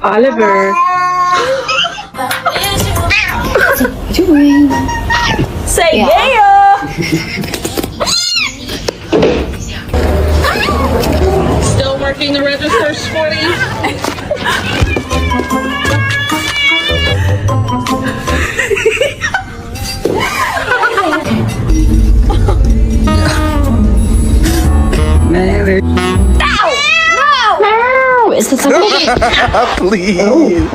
Oliver. Say Yeah. yeah! Still working the register, Sweaty? Mary. No! Is this okay? Please.